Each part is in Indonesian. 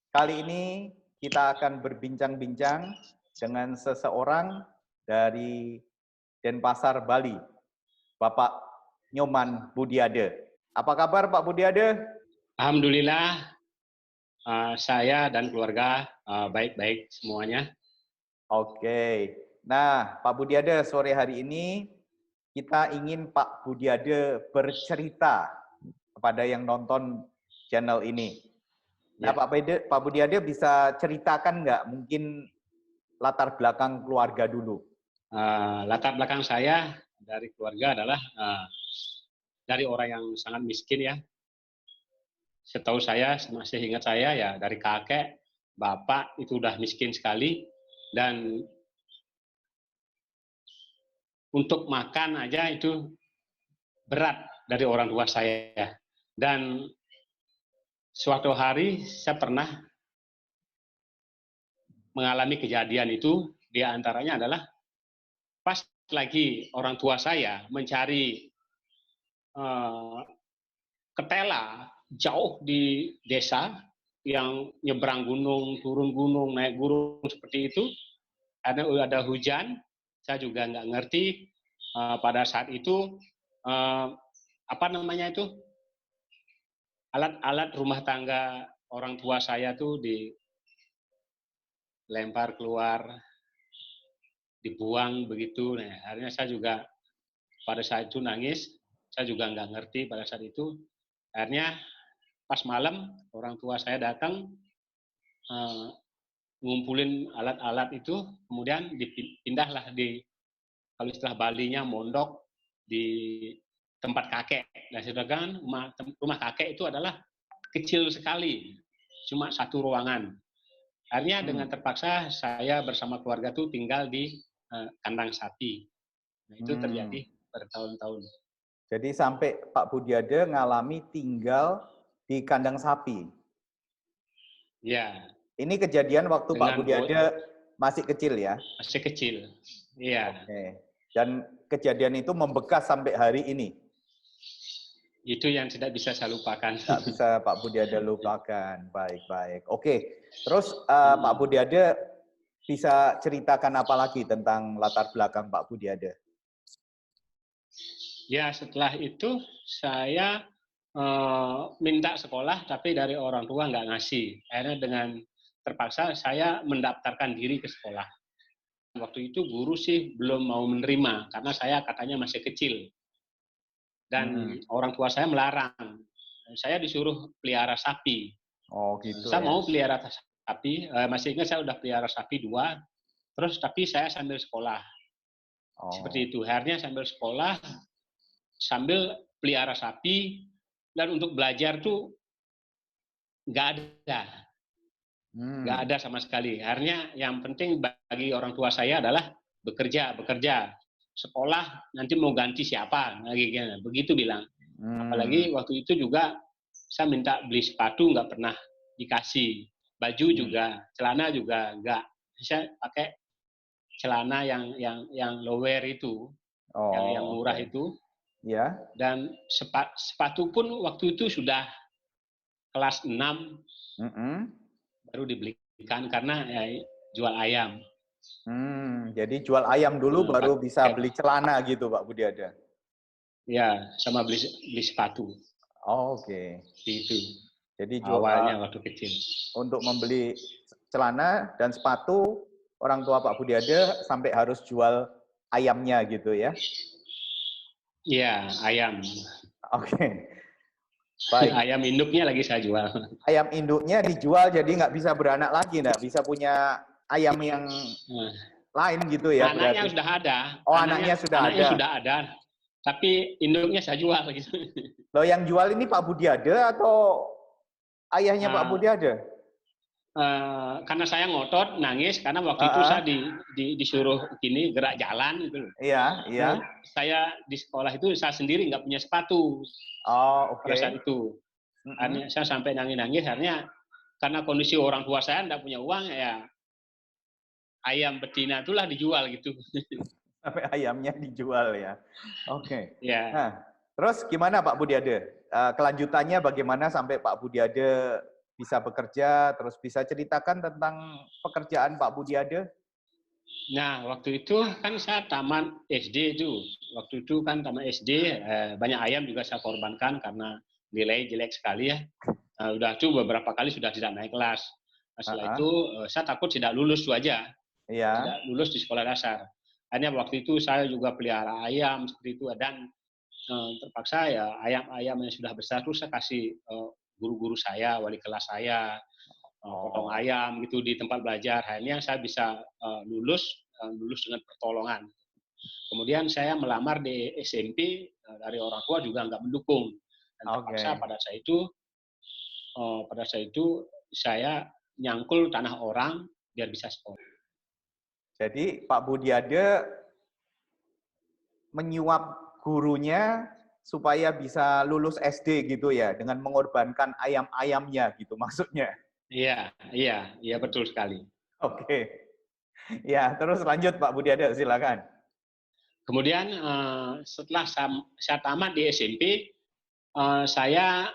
Kali ini kita akan berbincang-bincang dengan seseorang dari Denpasar, Bali, Bapak Nyoman Budiade. Apa kabar Pak Budiade? Alhamdulillah, saya dan keluarga baik-baik semuanya. Oke. Nah, Pak Budiade, sore hari ini kita ingin Pak Budiade bercerita kepada yang nonton channel ini. Nah, Ya. Pak Budiade bisa ceritakan nggak mungkin latar belakang keluarga dulu? Latar belakang saya dari keluarga adalah dari orang yang sangat miskin ya. Setahu saya, masih ingat saya ya, dari kakek, bapak itu udah miskin sekali, dan untuk makan aja itu berat dari orang tua saya. Dan suatu hari saya pernah mengalami kejadian itu, di antaranya adalah pas lagi orang tua saya mencari ketela jauh di desa yang nyebrang gunung, turun gunung, naik gunung seperti itu. Ada hujan, saya juga nggak ngerti pada saat itu apa namanya itu, alat-alat rumah tangga orang tua saya tuh dilempar keluar, dibuang begitu. Nah, akhirnya saya juga pada saat itu nangis, saya juga nggak ngerti pada saat itu. Akhirnya pas malam orang tua saya datang ngumpulin alat-alat itu, kemudian dipindahlah kalau istilah Balinya mondok di tempat kakek. Nah, sedangkan rumah kakek itu adalah kecil sekali, cuma satu ruangan. Akhirnya dengan terpaksa saya bersama keluarga tuh tinggal di kandang sapi. Nah, itu terjadi bertahun-tahun. Jadi sampai Pak Budiade ngalami tinggal di kandang sapi. Ya. Ini kejadian waktu Pak Budiade masih kecil ya? Masih kecil, iya. Oke. Dan kejadian itu membekas sampai hari ini? Itu yang tidak bisa saya lupakan. Tidak bisa Pak Budiade lupakan. Baik-baik. Oke. Terus Pak Budiade bisa ceritakan apa lagi tentang latar belakang Pak Budiade? Ya, setelah itu saya minta sekolah, tapi dari orang tua nggak ngasih. Akhirnya dengan terpaksa saya mendaftarkan diri ke sekolah. Waktu itu guru sih belum mau menerima, karena saya katanya masih kecil. Dan orang tua saya melarang. Saya disuruh pelihara sapi. Oh gitu saya ya. mau pelihara sapi, masih ingat saya udah pelihara sapi 2, terus tapi saya sambil sekolah. Seperti itu. Akhirnya sambil sekolah, sambil pelihara sapi, dan untuk belajar tuh nggak ada. Nggak ada sama sekali. Akhirnya yang penting bagi orang tua saya adalah bekerja. Sekolah nanti mau ganti siapa, begitu bilang. Apalagi waktu itu juga saya minta beli sepatu nggak pernah dikasih, baju juga, celana juga nggak. Saya pakai celana yang lower itu, yang murah itu. Ya. Dan sepatu pun waktu itu sudah kelas 6 baru dibelikan karena ya, jual ayam. Jadi jual ayam dulu baru bisa beli celana gitu Pak Budiade? Ya, sama beli sepatu. Oke. Itu. Jadi awalnya waktu kecil. Untuk membeli celana dan sepatu, orang tua Pak Budiade sampai harus jual ayamnya gitu ya? Iya, ayam. Oke. Baik. Ayam induknya lagi saya jual. Ayam induknya dijual jadi nggak bisa beranak lagi, nggak bisa punya ayam yang lain gitu ya? Anaknya berarti. Sudah ada. Oh, anaknya sudah ada. Tapi induknya saya jual gitu. Loh, yang jual ini Pak Budiade atau ayahnya Pak Budiade? Karena saya ngotot, nangis, karena waktu itu saya disuruh gini, gerak jalan gitu. Iya, iya. Nah, saya di sekolah itu saya sendiri nggak punya sepatu. Oh, oke. Pada saat itu. Akhirnya saya sampai nangis-nangis, akhirnya karena kondisi orang tua saya nggak punya uang, ya ayam betina itulah dijual gitu. Sampai ayamnya dijual ya. Oke. Ya. Nah, terus gimana Pak Budiade? Kelanjutannya bagaimana sampai Pak Budiade bisa bekerja, terus bisa ceritakan tentang pekerjaan Pak Budiade? Nah, waktu itu kan saya tamat SD itu. Waktu itu kan tamat SD, banyak ayam juga saya korbankan karena nilai jelek sekali ya. Udah itu beberapa kali sudah tidak naik kelas. Nah, setelah itu saya takut tidak lulus itu aja. Iya. Tidak lulus di sekolah dasar. Hanya waktu itu saya juga pelihara ayam seperti itu, dan terpaksa ya ayam-ayam yang sudah besar itu saya kasih guru-guru saya, wali kelas saya, potong ayam gitu di tempat belajar. Akhirnya saya bisa lulus dengan pertolongan. Kemudian saya melamar di SMP, dari orang tua juga nggak mendukung, dan terpaksa pada saat itu saya nyangkul tanah orang biar bisa sekolah. Jadi Pak Budiade menyuap gurunya supaya bisa lulus SD gitu ya, dengan mengorbankan ayam-ayamnya gitu maksudnya. Iya betul sekali. Oke. Ya, terus lanjut Pak Budiade, silakan. Kemudian setelah saya tamat di SMP, saya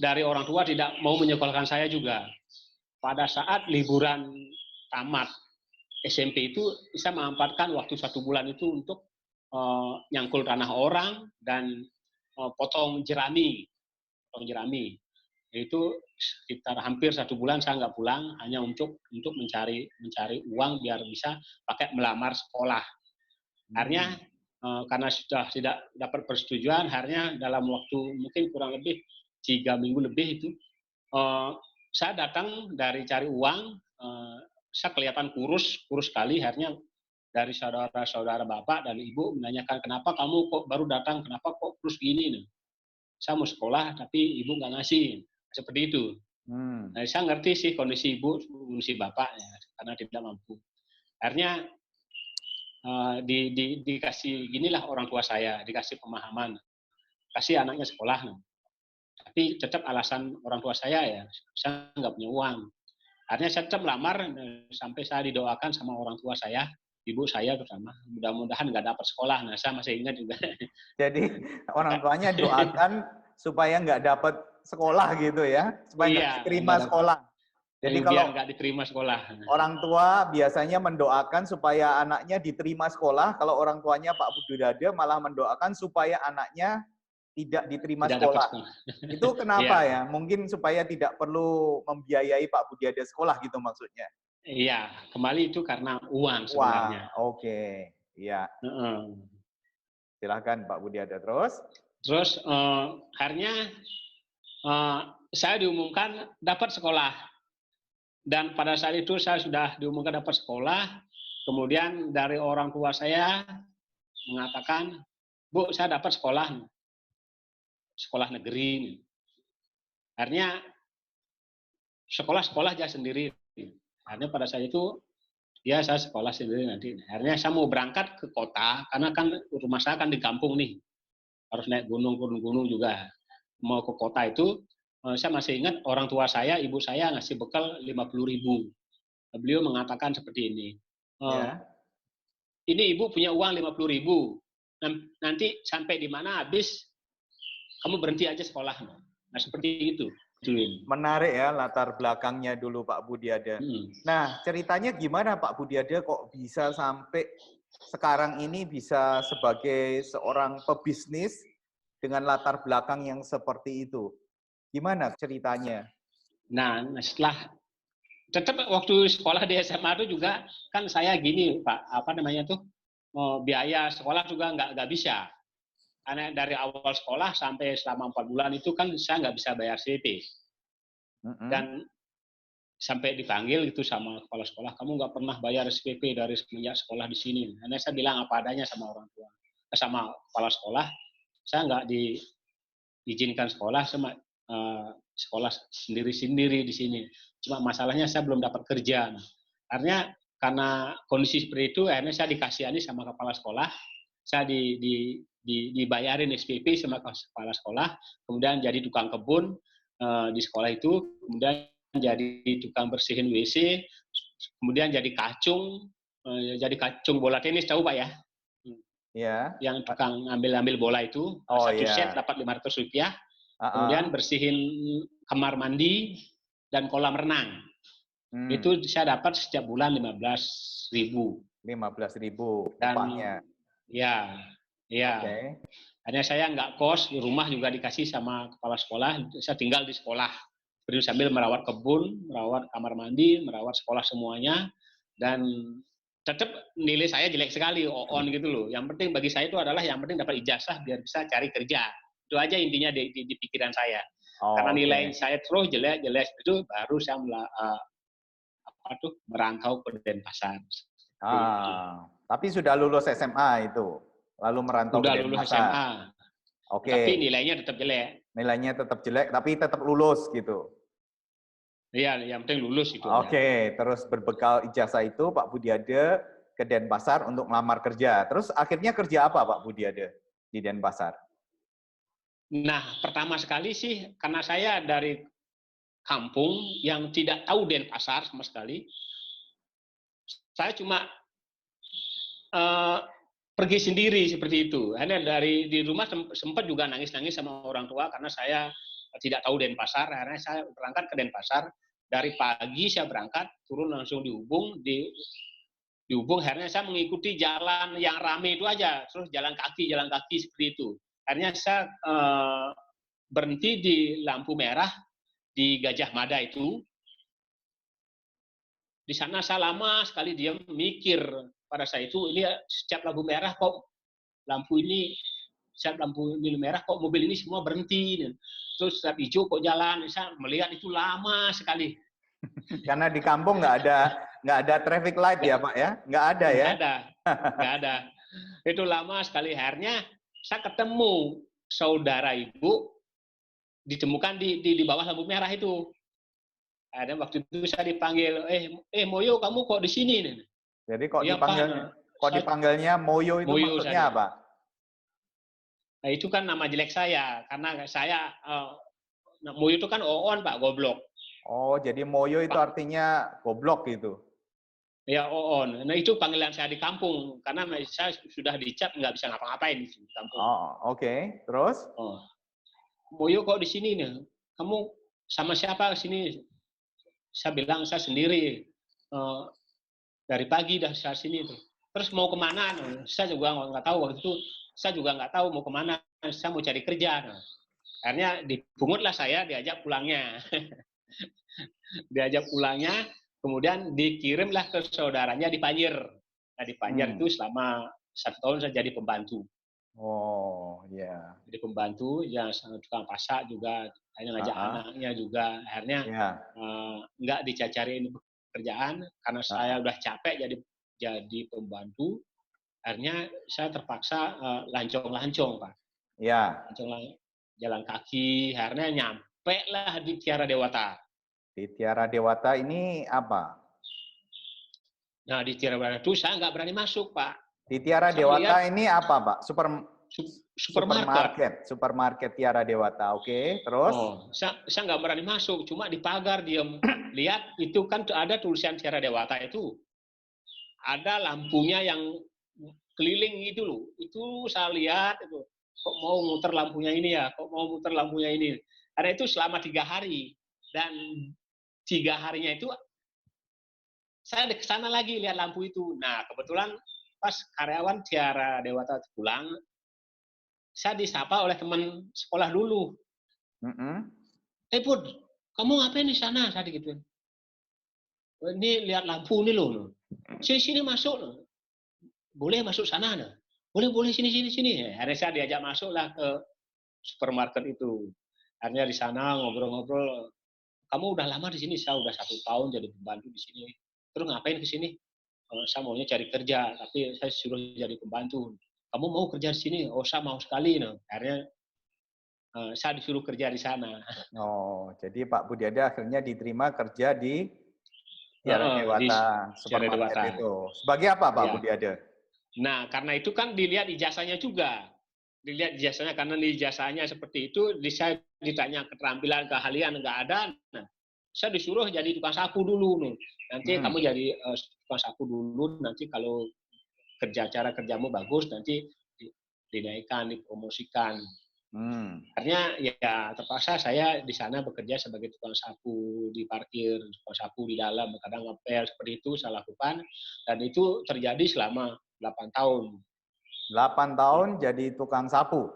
dari orang tua tidak mau menyekolahkan saya juga. Pada saat liburan tamat SMP itu, bisa memanfaatkan waktu 1 bulan itu untuk nyangkul tanah orang dan potong jerami. Itu sekitar hampir 1 bulan saya nggak pulang, hanya untuk mencari uang biar bisa pakai melamar sekolah. Akhirnya karena sudah tidak dapat persetujuan, akhirnya dalam waktu mungkin kurang lebih 3 minggu lebih itu, saya datang dari cari uang, saya kelihatan kurus sekali. Akhirnya dari saudara-saudara bapak dan ibu menanyakan, kenapa kamu kok baru datang, kenapa kok kurus gini nih? Saya mau sekolah tapi ibu nggak ngasih, seperti itu. Nah, saya ngerti sih kondisi ibu, kondisi bapak ya, karena tidak mampu. Akhirnya dikasih ginilah orang tua saya, dikasih pemahaman, kasih anaknya sekolah. Tapi tetap alasan orang tua saya ya, saya nggak punya uang. Akhirnya saya tetap melamar sampai saya didoakan sama orang tua saya, ibu saya terutama, mudah-mudahan nggak dapat sekolah. Nah, saya masih ingat juga. Jadi orang tuanya doakan supaya nggak dapat sekolah gitu ya, supaya nggak diterima sekolah. Jadi biar kalau nggak diterima sekolah. Orang tua biasanya mendoakan supaya anaknya diterima sekolah, kalau orang tuanya Pak Budiade malah mendoakan supaya anaknya tidak diterima Tidak dapat sekolah. sekolah. Itu kenapa ya? Mungkin supaya tidak perlu membiayai Pak Budiade sekolah gitu maksudnya. Iya, kembali itu karena uang sebenarnya. Wah, oke. Iya. Silahkan Pak Budiade terus. Terus akhirnya saya diumumkan dapat sekolah. Dan pada saat itu saya sudah diumumkan dapat sekolah. Kemudian dari orang tua saya mengatakan, Bu, saya dapat sekolah negeri. Akhirnya sekolah aja sendiri. Akhirnya pada saat itu, ya saya sekolah sendiri nanti. Akhirnya saya mau berangkat ke kota, karena kan rumah saya kan di kampung nih. Harus naik gunung juga. Mau ke kota itu, saya masih ingat orang tua saya, ibu saya ngasih bekal 50.000. Beliau mengatakan seperti ini. Ini ibu punya uang 50.000. Nanti sampai di mana habis, kamu berhenti aja sekolah. Nah, seperti itu. Menarik ya latar belakangnya dulu Pak Budiade. Nah, ceritanya gimana Pak Budiade kok bisa sampai sekarang ini bisa sebagai seorang pebisnis dengan latar belakang yang seperti itu? Gimana ceritanya? Nah, setelah tetap waktu sekolah di SMA itu juga kan saya gini Pak, biaya sekolah juga nggak bisa. Karena dari awal sekolah sampai selama 4 bulan itu kan saya nggak bisa bayar SPP. Dan sampai dipanggil itu sama kepala sekolah, kamu nggak pernah bayar SPP dari semenjak sekolah di sini. Karena saya bilang apa adanya sama orang tua, sama kepala sekolah, saya nggak diizinkan sekolah, sama sekolah sendiri-sendiri di sini. Cuma masalahnya saya belum dapat kerja. Karena kondisi seperti itu, akhirnya saya dikasihani sama kepala sekolah, saya dibayarin SPP sama kepala sekolah, kemudian jadi tukang kebun di sekolah itu, kemudian jadi tukang bersihin WC, kemudian jadi kacung bola tenis, tahu Pak ya? Iya. Yang tukang ambil bola itu, satu set dapat 500 rupiah, kemudian bersihin kamar mandi, dan kolam renang. Itu saya dapat setiap bulan 15.000. 15.000 Dan upahnya. ya, Oke. hanya saya nggak kos, di rumah juga dikasih sama kepala sekolah, saya tinggal di sekolah. Sambil merawat kebun, merawat kamar mandi, merawat sekolah semuanya, dan tetap nilai saya jelek sekali, on gitu loh. Yang penting bagi saya itu adalah yang penting dapat ijazah biar bisa cari kerja. Itu aja intinya di pikiran saya. Karena nilai saya terus jelek itu baru saya merantau ke Denpasar. Tapi sudah lulus SMA itu, lalu merantau ke Udah Denpasar. lulus SMA. Oke. Tapi nilainya tetap jelek. Nilainya tetap jelek, tapi tetap lulus gitu. Iya, yang penting lulus itu. Oke, terus berbekal ijazah itu Pak Budiade ke Denpasar untuk melamar kerja. Terus akhirnya kerja apa Pak Budiade di Denpasar? Nah, pertama sekali sih karena saya dari kampung yang tidak tahu Denpasar sama sekali, saya cuma pergi sendiri seperti itu. Hanya di rumah sempat juga nangis-nangis sama orang tua karena saya tidak tahu Denpasar. Akhirnya saya berangkat ke Denpasar. Dari pagi saya berangkat, turun langsung di Ubung. Di Ubung akhirnya saya mengikuti jalan yang ramai itu aja. Terus jalan kaki seperti itu. Akhirnya saya berhenti di lampu merah di Gajah Mada itu. Di sana saya lama sekali diam mikir. Pada saat itu ini setiap lampu merah kok mobil ini semua berhenti, terus setiap hijau kok jalan, saya melihat itu lama sekali. Karena di kampung nggak ada traffic light ya Pak ya, nggak ada ya? Nggak ada. Itu lama sekali. Akhirnya saya ketemu saudara ibu ditemukan di bawah lampu merah itu. Ada waktu itu saya dipanggil, Moyo kamu kok di sini? Jadi kok dipanggilnya Moyo itu Moyo maksudnya apa? Nah, itu kan nama jelek saya, karena saya Moyo itu kan Oon Pak, goblok. Oh, jadi Moyo itu artinya goblok gitu? Ya Oon. Nah itu panggilan saya di kampung, karena saya sudah dicap nggak bisa ngapa-ngapain di kampung. Oh, oke. Terus? Moyo kok di sini nih? Kamu sama siapa di sini? Saya bilang saya sendiri. Dari pagi dah saya sini tuh. Terus mau kemana? Saya juga nggak tahu waktu itu. Saya juga nggak tahu mau kemana. Saya mau cari kerja. Akhirnya dipungutlah saya, diajak pulangnya. Kemudian dikirimlah ke saudaranya di Panjer. Nah, di Panjer itu selama 1 tahun saya jadi pembantu. Oh, iya. Yeah. Jadi pembantu, ya tukang pasak juga, hanya ngajak anaknya juga. Akhirnya nggak dicari-cariin pekerjaan karena saya udah capek jadi pembantu. Akhirnya saya terpaksa lancong-lancong, Pak. Iya. Jalan kaki. Akhirnya nyampe lah di Tiara Dewata. Di Tiara Dewata ini apa? Nah, di Tiara Dewata itu saya nggak berani masuk, Pak. Di Tiara Dewata ini apa, Pak? Supermarket Tiara Dewata, oke. Terus? Saya nggak berani masuk, cuma di pagar diam. Lihat, itu kan ada tulisan Tiara Dewata itu. Ada lampunya yang keliling itu loh. Itu saya lihat, itu. Kok mau muter lampunya ini ya? Karena itu selama 3 hari. Dan 3 harinya itu, saya ke sana lagi lihat lampu itu. Nah, kebetulan pas karyawan Tiara Dewata pulang, saya disapa oleh teman sekolah dulu. Put, kamu ngapain di sana? Saya digituin. Ini lihat lampu ini loh. Sini masuk loh. Boleh masuk sana? Nah. Boleh sini. Akhirnya saya diajak masuk lah ke supermarket itu. Akhirnya di sana ngobrol-ngobrol. Kamu udah lama di sini? Saya udah 1 tahun jadi pembantu di sini. Terus ngapain ke sini? Saya maunya cari kerja, tapi saya suruh jadi pembantu. Kamu mau kerja di sini? Oh, saya mau sekali. Nah. Akhirnya saya disuruh kerja di sana. Oh, jadi Pak Budiade akhirnya diterima kerja di Tiara Dewata supermarket itu. Sebagai apa Pak Budiade? Nah, karena itu kan dilihat ijazahnya juga. Dilihat ijazahnya, karena ijazahnya seperti itu, saya ditanya keterampilan, keahlian, nggak ada. Nah, saya disuruh jadi tukang sapu dulu. Nanti kamu jadi tukang sapu dulu, nanti kalau cara kerjamu bagus, nanti dinaikkan, dipromosikan. Akhirnya ya terpaksa saya di sana bekerja sebagai tukang sapu di parkir, tukang sapu di dalam, kadang ngepel seperti itu saya lakukan, dan itu terjadi selama 8 tahun. 8 tahun jadi tukang sapu?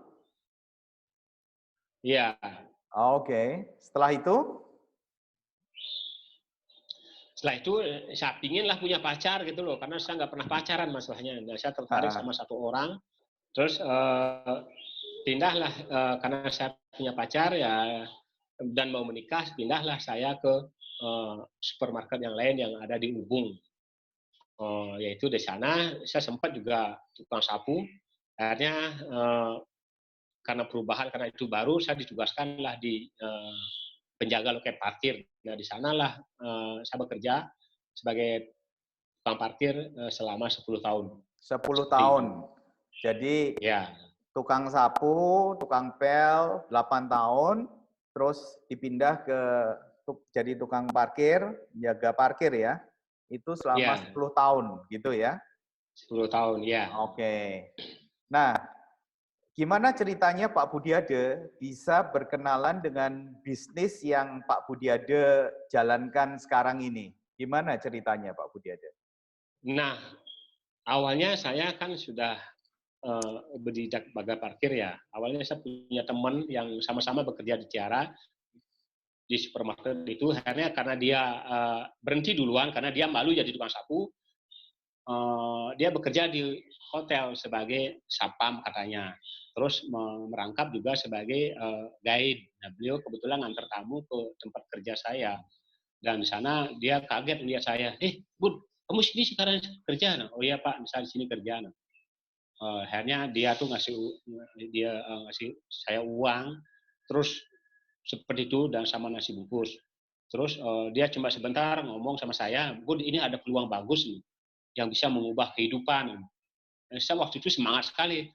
Iya. Oke. Setelah itu? Setelah itu saya pinginlah punya pacar gitu loh, karena saya nggak pernah pacaran masalahnya. Nah, saya tertarik sama satu orang, terus pindahlah karena saya punya pacar ya dan mau menikah, pindahlah saya ke supermarket yang lain yang ada di Ubung. Yaitu di sana saya sempat juga tukang sapu. Akhirnya karena perubahan, karena itu baru, saya ditugaskanlah di penjaga loket parkir. Nah, di sanalah saya bekerja sebagai tukang parkir selama 10 tahun. 10 tahun. Jadi ya, tukang sapu, tukang pel 8 tahun, terus dipindah ke jadi tukang parkir, jaga parkir ya. Itu selama 10 tahun gitu ya. 10 tahun, ya. Oke. Nah, gimana ceritanya Pak Budiade bisa berkenalan dengan bisnis yang Pak Budiade jalankan sekarang ini? Gimana ceritanya Pak Budiade? Nah, awalnya saya kan sudah berdidak sebagai parkir ya. Awalnya saya punya teman yang sama-sama bekerja di Tiara, di supermarket itu. Akhirnya karena dia berhenti duluan, karena dia malu jadi tukang sapu, dia bekerja di hotel sebagai sapam katanya. Terus merangkap juga sebagai guide. Nah, beliau kebetulan ngantar tamu ke tempat kerja saya. Dan di sana dia kaget melihat saya. Bud, kamu sini sekarang kerja? Nah, oh iya Pak, saya di sini kerja. Nah, akhirnya dia tuh ngasih saya uang, terus seperti itu, dan sama nasi bungkus. Terus dia cuma sebentar ngomong sama saya, Bud, ini ada peluang bagus nih yang bisa mengubah kehidupan. Saya waktu itu semangat sekali.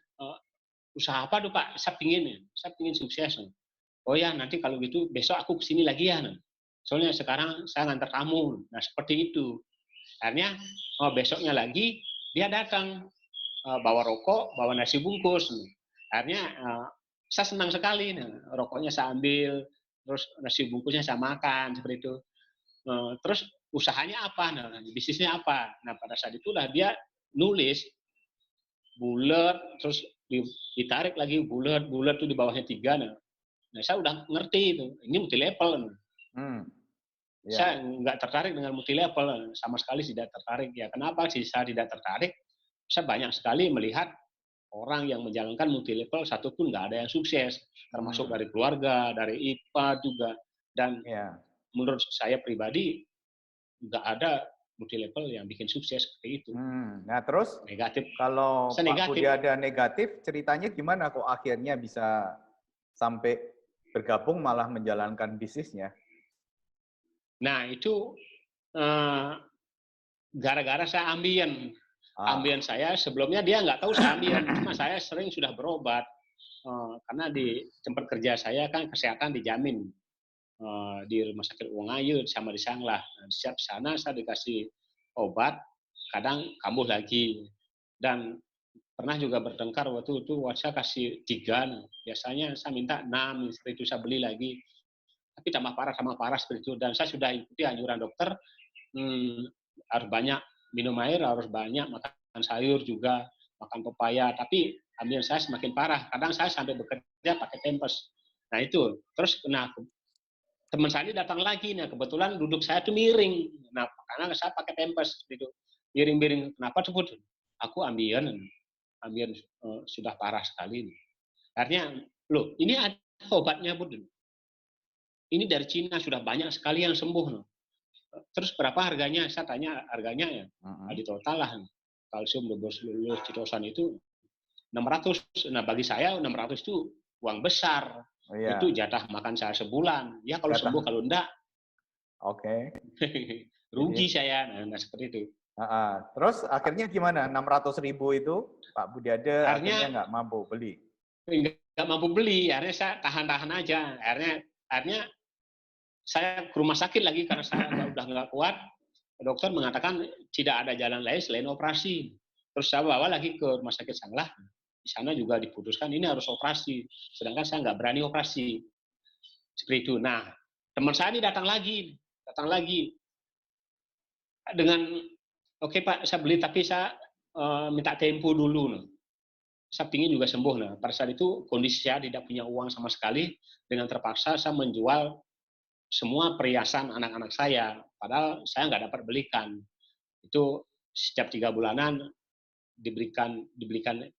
Usaha apa tuh Pak? Saya pingin sukses. Oh ya, nanti kalau gitu besok aku kesini lagi ya. Soalnya sekarang saya ngantar kamu. Nah, seperti itu. Akhirnya besoknya lagi dia datang bawa rokok, bawa nasi bungkus. Akhirnya saya senang sekali. Nah, rokoknya saya ambil, terus nasi bungkusnya saya makan seperti itu. Terus usahanya apa? Nah, bisnisnya apa? Nah, pada saat itulah dia nulis bulat, terus ditarik lagi bulat tuh di bawahnya 3. Nah, saya udah ngerti itu. Ini multi level. Saya nggak tertarik dengan multi level, sama sekali tidak tertarik. Ya, kenapa sih saya tidak tertarik? Saya banyak sekali melihat orang yang menjalankan multi level satupun nggak ada yang sukses, termasuk dari keluarga, dari IPA juga. Dan menurut saya pribadi nggak ada multi level yang bikin sukses seperti itu. Nah terus negatif. Kalau Pak Budiade negatif, ceritanya gimana kok akhirnya bisa sampai bergabung malah menjalankan bisnisnya? Nah itu gara-gara saya ambien. Ambien saya sebelumnya dia nggak tahu saya ambien, cuma saya sering sudah berobat karena di tempat kerja saya kan kesehatan dijamin di Rumah Sakit Wongayu sama di Sanglah. Nah, di sana saya dikasih obat, kadang kambuh lagi. Dan pernah juga bertengkar waktu itu saya kasih 3, nah, biasanya saya minta 6, seperti itu saya beli lagi. Tapi tambah parah seperti itu. Dan saya sudah ikuti anjuran dokter, harus banyak minum air, harus banyak makan sayur juga, makan pepaya. Tapi ambil saya semakin parah. Kadang saya sampai bekerja pakai pampers. Nah itu. Terus teman saya ini datang lagi. Nah kebetulan duduk saya tuh miring. Nah karena saya pakai pampers gitu. Miring-miring. Kenapa tuh? Aku ambien sudah parah sekali. Akhirnya, loh ini ada obatnya Bud. Ini dari Cina sudah banyak sekali yang sembuh. Terus berapa harganya? Saya tanya harganya ya. Di total lah kalsium, lulus, citosan itu 600. Nah bagi saya 600 itu uang besar. Itu jatah makan saya sebulan. Ya kalau sembuh, kalau enggak. Oke. Rugi saya. Nah seperti itu. Terus akhirnya gimana? 600.000 itu Pak Budiade akhirnya nggak mampu beli? Nggak mampu beli. Akhirnya saya tahan-tahan aja. Akhirnya saya ke rumah sakit lagi karena saya udah nggak kuat. Dokter mengatakan tidak ada jalan lain selain operasi. Terus saya bawa lagi ke Rumah Sakit Sanglah. di sana juga diputuskan ini harus operasi, sedangkan saya nggak berani operasi seperti itu. Nah, teman saya ini datang lagi dengan oke Pak, saya beli tapi saya minta tempo dulu. Nah. Saya ingin juga sembuh. Nah, pada saat itu kondisi saya tidak punya uang sama sekali, dengan terpaksa saya menjual semua perhiasan anak-anak saya, padahal saya nggak dapat belikan. Itu setiap 3 bulanan dibelikan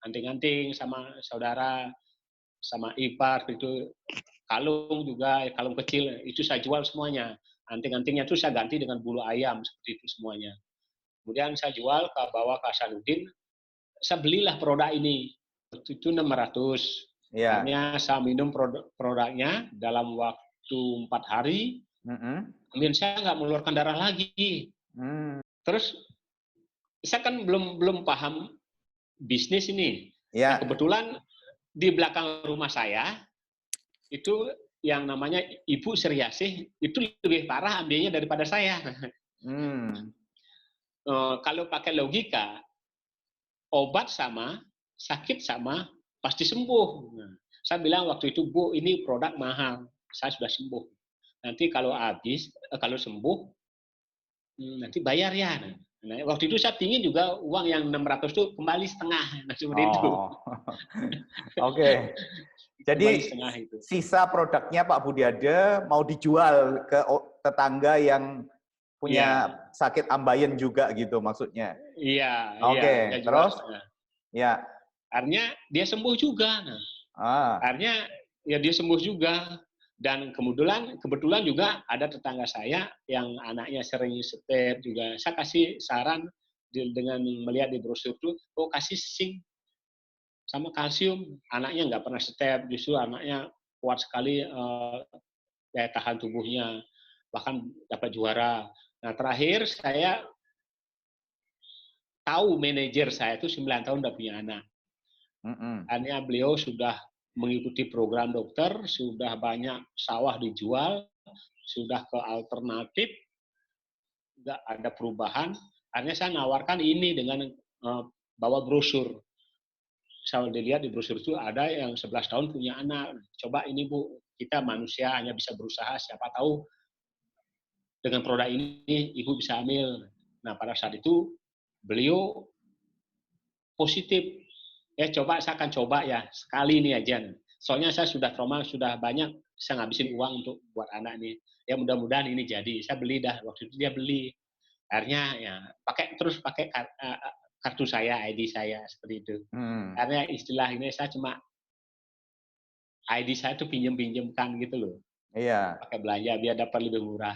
anting-anting sama saudara, sama ipar, itu kalung juga, kalung kecil, itu saya jual semuanya. Anting-antingnya itu saya ganti dengan bulu ayam, seperti itu semuanya. Kemudian saya jual, bawa ke Hasanuddin, saya belilah produk ini. Itu 600. Iya. Akhirnya saya minum produknya dalam waktu 4 hari, kemudian saya nggak mengeluarkan darah lagi. Terus saya kan belum paham bisnis ini. Ya. Nah, kebetulan di belakang rumah saya itu yang namanya Ibu Seriasih itu lebih parah ambilnya daripada saya. Kalau pakai logika, obat sama, sakit sama, pasti sembuh. Nah, saya bilang waktu itu, Bu, ini produk mahal, saya sudah sembuh. Nanti kalau kalau sembuh, nanti bayar ya. Nah, waktu itu saya pingin juga uang yang 600 itu kembali setengah. Nah, seperti itu. Oke. Jadi sisa produknya Pak Budiade mau dijual ke tetangga yang punya sakit ambeien juga gitu maksudnya. Iya. Oke. Terus? Ya. Artinya dia sembuh juga. Nah. Artinya ya dia sembuh juga. Dan kebetulan juga ada tetangga saya yang anaknya sering step juga. Saya kasih saran dengan melihat di brosur itu, kasih zinc sama kalsium. Anaknya nggak pernah step, justru anaknya kuat sekali daya tahan tubuhnya, bahkan dapat juara. Nah, terakhir saya tahu manajer saya itu 9 tahun udah punya anak. Akhirnya beliau sudah mengikuti program dokter, sudah banyak sawah dijual, sudah ke alternatif, nggak ada perubahan. Akhirnya saya nawarkan ini dengan bawa brosur. Saya dilihat di brosur itu ada yang 11 tahun punya anak. Coba ini Bu, kita manusia hanya bisa berusaha, siapa tahu dengan produk ini Ibu bisa ambil. Nah, pada saat itu beliau positif. Ya saya akan coba ya, sekali ini aja. Soalnya saya sudah trauma, sudah banyak, saya ngabisin uang untuk buat anak ini. Ya mudah-mudahan ini jadi. Saya beli dah, waktu itu dia beli. Akhirnya ya terus pakai kartu saya, ID saya, seperti itu. Karena istilah ini saya cuma ID saya tuh pinjem-pinjemkan gitu loh. Iya. Pakai belanja biar dapat lebih murah.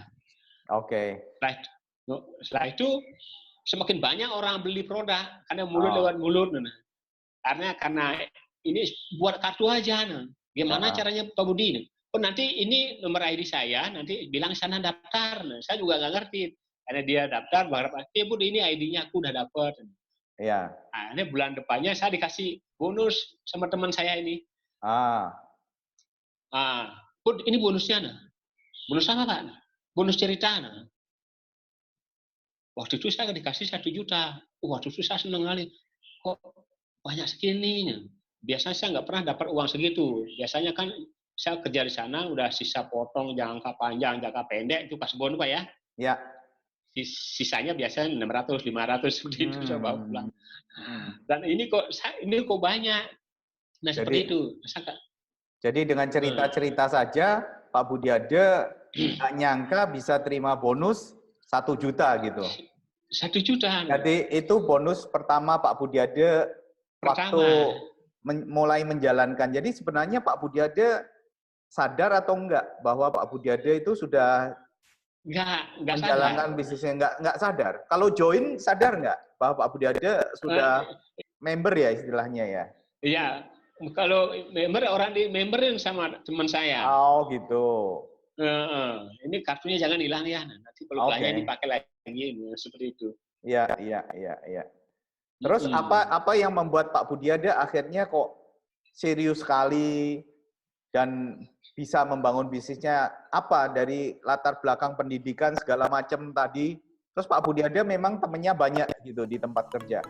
Oke. Setelah itu semakin banyak orang beli produk karena mulut lewat mulut. Karena ini buat kartu aja. Gimana caranya Pak Budi? Nanti ini nomor ID saya, nanti bilang sana daftar. Saya juga nggak ngerti. Karena dia daftar, berapa? Budi ini ID-nya aku udah dapat. Iya. Nah, ini bulan depannya saya dikasih bonus sama teman saya ini. Bud, ini bonusnya. Bonus apa Pak? Bonus cerita. Waktu itu saya dikasih 1 juta. Waktu itu saya senang kali. Kok banyak segini? Biasanya saya nggak pernah dapat uang segitu. Biasanya kan saya kerja di sana udah sisa potong jangka panjang, jangka pendek itu pas bonus Pak ya. Iya. Sisanya biasanya 600, 500 seperti itu saya bawa pulang. Dan ini kok banyak. Nah, seperti itu. Jadi dengan cerita-cerita saja Pak Budiade nggak nyangka bisa terima bonus 1 juta gitu. 1 juta. Jadi itu bonus pertama Pak Budiade waktu mulai menjalankan. Jadi sebenarnya Pak Budiade sadar atau enggak bahwa Pak Budiade itu sudah menjalankan bisnisnya? Enggak sadar. Kalau join sadar enggak bahwa Pak Budiade sudah member ya istilahnya ya? Iya. Kalau memberin sama teman saya. Oh gitu. Ini kartunya jangan hilang ya. Nanti kalau belanja dipakai lagi seperti itu. Iya. Terus apa yang membuat Pak Budiade akhirnya kok serius sekali dan bisa membangun bisnisnya? Apa dari latar belakang pendidikan segala macam tadi? Terus Pak Budiade memang temennya banyak gitu di tempat kerja.